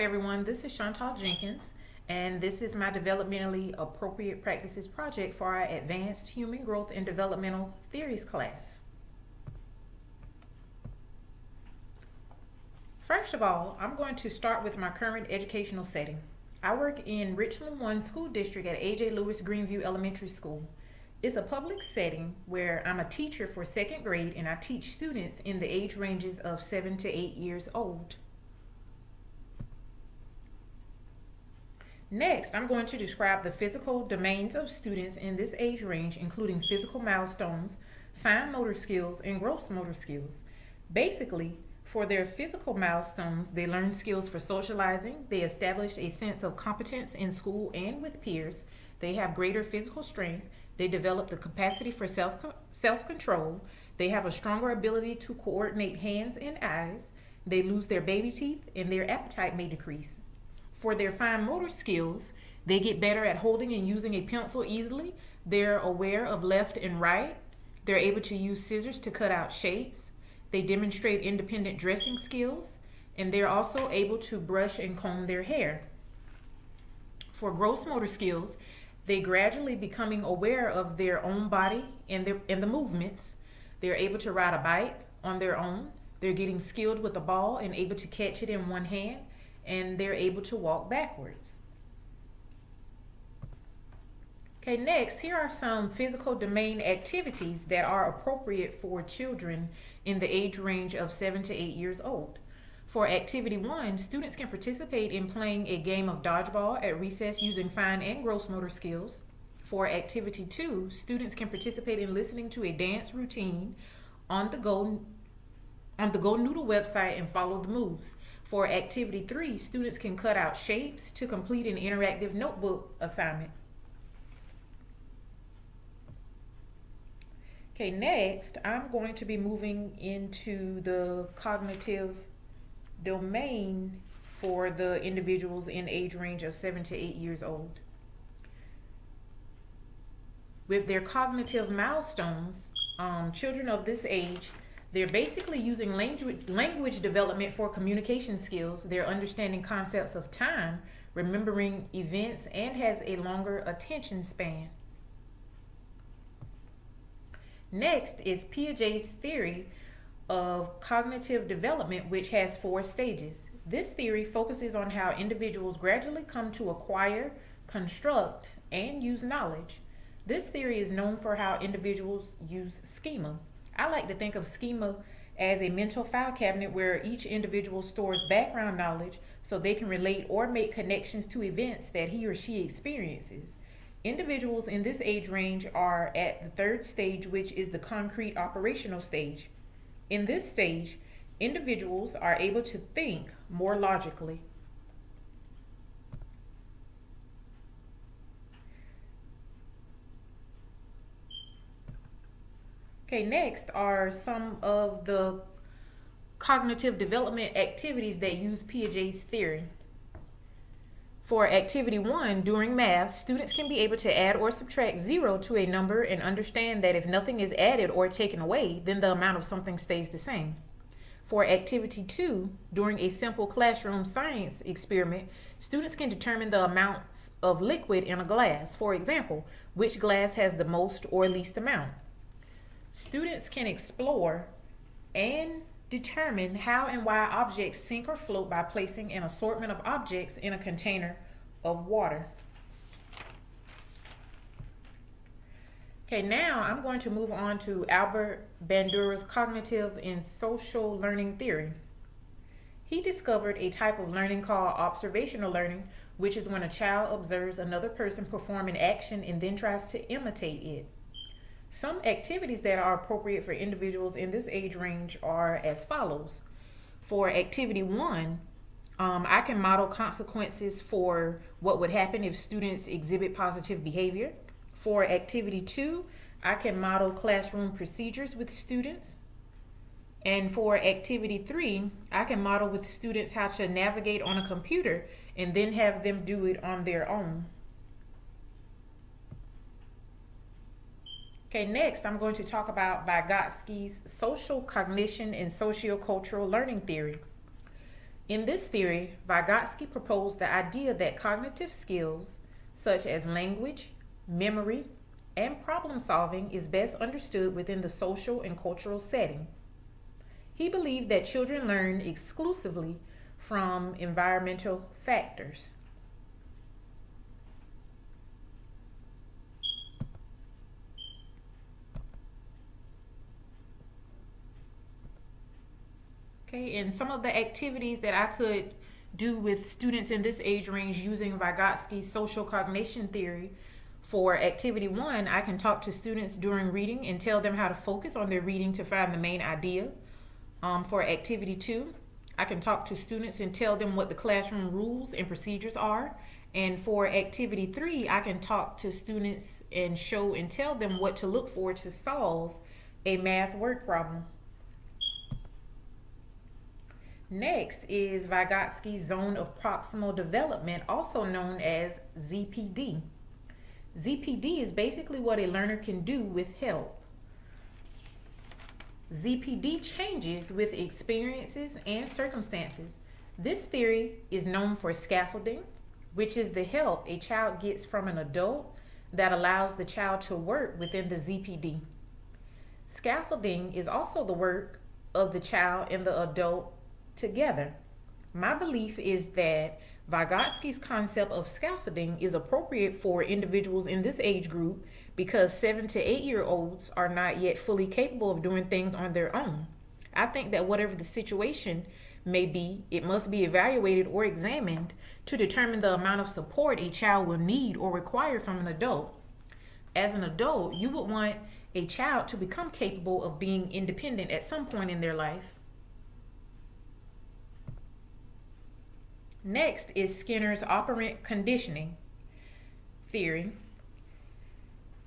everyone, this is Chantal Jenkins, and this is my Developmentally Appropriate Practices project for our Advanced Human Growth and Developmental Theories class. First of all, I'm going to start with my current educational setting. I work in Richland 1 School District at A.J. Lewis Greenview Elementary School. It's a public setting where I'm a teacher for second grade and I teach students in the age ranges of 7 to 8 years old. Next, I'm going to describe the physical domains of students in this age range, including physical milestones, fine motor skills, and gross motor skills. Basically, for their physical milestones, they learn skills for socializing, they establish a sense of competence in school and with peers, they have greater physical strength, they develop the capacity for self-control, they have a stronger ability to coordinate hands and eyes, they lose their baby teeth, and their appetite may decrease. For their fine motor skills, they get better at holding and using a pencil easily. They're aware of left and right. They're able to use scissors to cut out shapes. They demonstrate independent dressing skills, and they're also able to brush and comb their hair. For gross motor skills, they gradually becoming aware of their own body and the movements. They're able to ride a bike on their own. They're getting skilled with a ball and able to catch it in one hand, and they're able to walk backwards. Okay, next, here are some physical domain activities that are appropriate for children in the age range of 7 to 8 years old. For activity 1, students can participate in playing a game of dodgeball at recess using fine and gross motor skills. For activity 2, students can participate in listening to a dance routine on the Go Noodle website and follow the moves. For activity 3, students can cut out shapes to complete an interactive notebook assignment. Okay, next I'm going to be moving into the cognitive domain for the individuals in age range of 7 to 8 years old. With their cognitive milestones, children of this age, they're basically using language development for communication skills. They're understanding concepts of time, remembering events, and has a longer attention span. Next is Piaget's theory of cognitive development, which has 4 stages. This theory focuses on how individuals gradually come to acquire, construct, and use knowledge. This theory is known for how individuals use schema. I like to think of schema as a mental file cabinet where each individual stores background knowledge so they can relate or make connections to events that he or she experiences. Individuals in this age range are at the 3rd stage, which is the concrete operational stage. In this stage, individuals are able to think more logically. Okay, next are some of the cognitive development activities that use Piaget's theory. For activity 1, during math, students can be able to add or subtract 0 to a number and understand that if nothing is added or taken away, then the amount of something stays the same. For activity 2, during a simple classroom science experiment, students can determine the amounts of liquid in a glass. For example, which glass has the most or least amount. Students can explore and determine how and why objects sink or float by placing an assortment of objects in a container of water. Okay, now I'm going to move on to Albert Bandura's cognitive and social learning theory. He discovered a type of learning called observational learning, which is when a child observes another person perform an action and then tries to imitate it. Some activities that are appropriate for individuals in this age range are as follows. For activity 1, I can model consequences for what would happen if students exhibit positive behavior. For activity 2, I can model classroom procedures with students. And for activity 3, I can model with students how to navigate on a computer and then have them do it on their own. Okay, next I'm going to talk about Vygotsky's social cognition and sociocultural learning theory. In this theory, Vygotsky proposed the idea that cognitive skills such as language, memory, and problem solving is best understood within the social and cultural setting. He believed that children learn exclusively from environmental factors. Okay, and some of the activities that I could do with students in this age range using Vygotsky's social cognition theory. For activity one, I can talk to students during reading and tell them how to focus on their reading to find the main idea. For activity two, I can talk to students and tell them what the classroom rules and procedures are. And for activity three, I can talk to students and show and tell them what to look for to solve a math word problem. Next is Vygotsky's zone of proximal development, also known as ZPD. ZPD is basically what a learner can do with help. ZPD changes with experiences and circumstances. This theory is known for scaffolding, which is the help a child gets from an adult that allows the child to work within the ZPD. Scaffolding is also the work of the child and the adult together. My belief is that Vygotsky's concept of scaffolding is appropriate for individuals in this age group because 7 to 8-year-olds are not yet fully capable of doing things on their own. I think that whatever the situation may be, it must be evaluated or examined to determine the amount of support a child will need or require from an adult. As an adult, you would want a child to become capable of being independent at some point in their life. Next is Skinner's operant conditioning theory.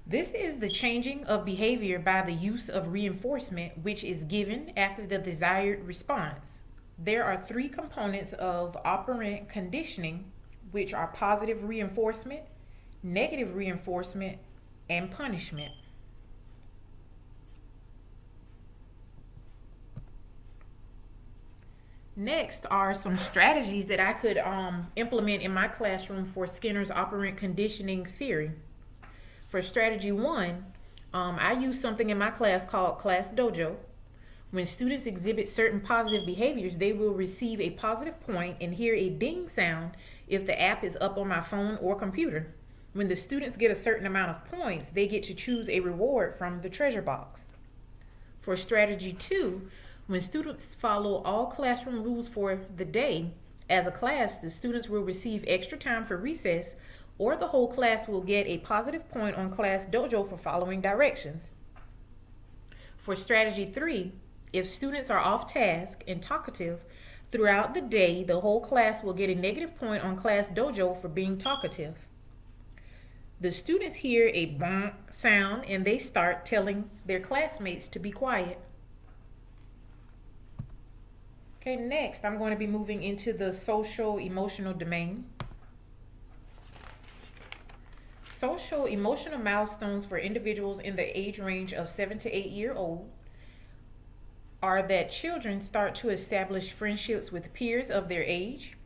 This is the changing of behavior by the use of reinforcement, which is given after the desired response. There are three components of operant conditioning, which are positive reinforcement, negative reinforcement, and punishment. Next are some strategies that I could implement in my classroom for Skinner's operant conditioning theory. For strategy one, I use something in my class called Class Dojo. When students exhibit certain positive behaviors, they will receive a positive point and hear a ding sound if the app is up on my phone or computer. When the students get a certain amount of points, they get to choose a reward from the treasure box. For strategy two, when students follow all classroom rules for the day, as a class, the students will receive extra time for recess, or the whole class will get a positive point on Class Dojo for following directions. For strategy three, if students are off task and talkative throughout the day, the whole class will get a negative point on Class Dojo for being talkative. The students hear a bonk sound and they start telling their classmates to be quiet. Okay, next I'm going to be moving into the social emotional domain. Social emotional milestones for individuals in the age range of 7 to 8-year-old are that children start to establish friendships with peers of their age.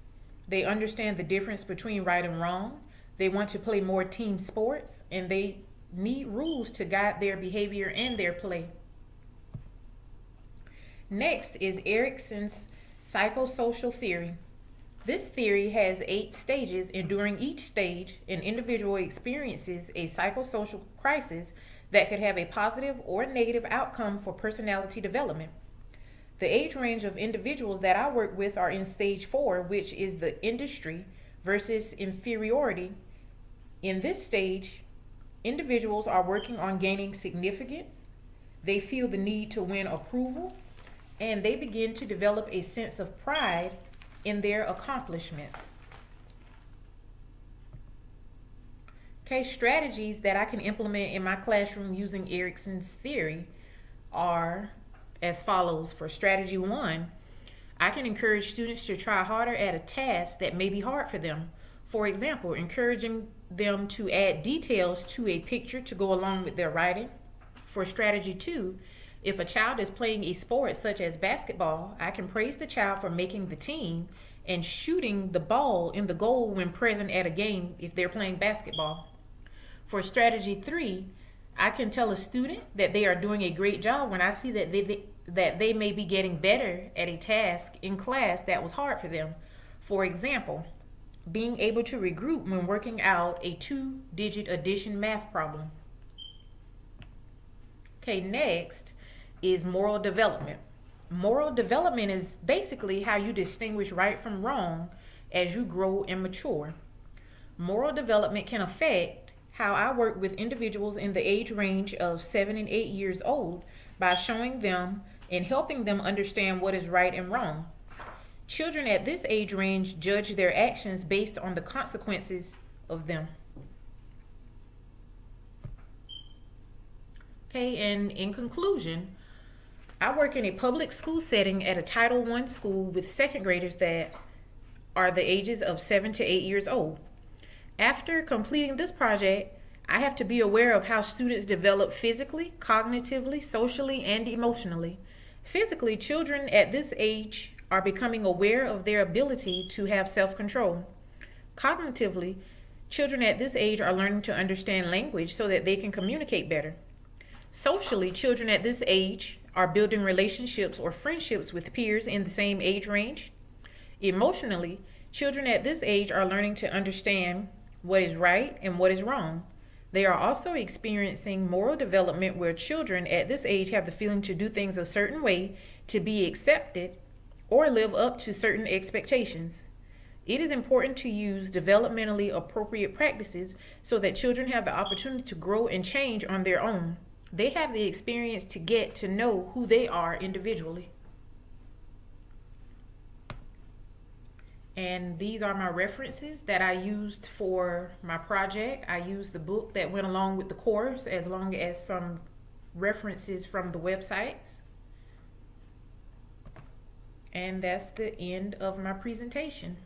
They understand the difference between right and wrong. They want to play more team sports, and they need rules to guide their behavior and their play. Next is Erikson's psychosocial theory. This theory has 8 stages, and during each stage, an individual experiences a psychosocial crisis that could have a positive or negative outcome for personality development. The age range of individuals that I work with are in stage 4, which is the industry versus inferiority. In this stage, individuals are working on gaining significance. They feel the need to win approval, and they begin to develop a sense of pride in their accomplishments. Okay, strategies that I can implement in my classroom using Erikson's theory are as follows. For strategy 1, I can encourage students to try harder at a task that may be hard for them. For example, encouraging them to add details to a picture to go along with their writing. For strategy 2, if a child is playing a sport such as basketball, I can praise the child for making the team and shooting the ball in the goal when present at a game if they're playing basketball. For strategy 3, I can tell a student that they are doing a great job when I see that they may be getting better at a task in class that was hard for them. For example, being able to regroup when working out a 2-digit addition math problem. Okay, next is moral development. Moral development is basically how you distinguish right from wrong as you grow and mature. Moral development can affect how I work with individuals in the age range of 7 and 8 years old by showing them and helping them understand what is right and wrong. Children at this age range judge their actions based on the consequences of them. Okay, and in conclusion, I work in a public school setting at a Title I school with second graders that are the ages of 7 to 8 years old. After completing this project, I have to be aware of how students develop physically, cognitively, socially, and emotionally. Physically, children at this age are becoming aware of their ability to have self-control. Cognitively, children at this age are learning to understand language so that they can communicate better. Socially, children at this age are building relationships or friendships with peers in the same age range. Emotionally, children at this age are learning to understand what is right and what is wrong. They are also experiencing moral development where children at this age have the feeling to do things a certain way to be accepted or live up to certain expectations. It is important to use developmentally appropriate practices so that children have the opportunity to grow and change on their own. They have the experience to get to know who they are individually. And these are my references that I used for my project. I used the book that went along with the course, as long as some references from the websites. And that's the end of my presentation.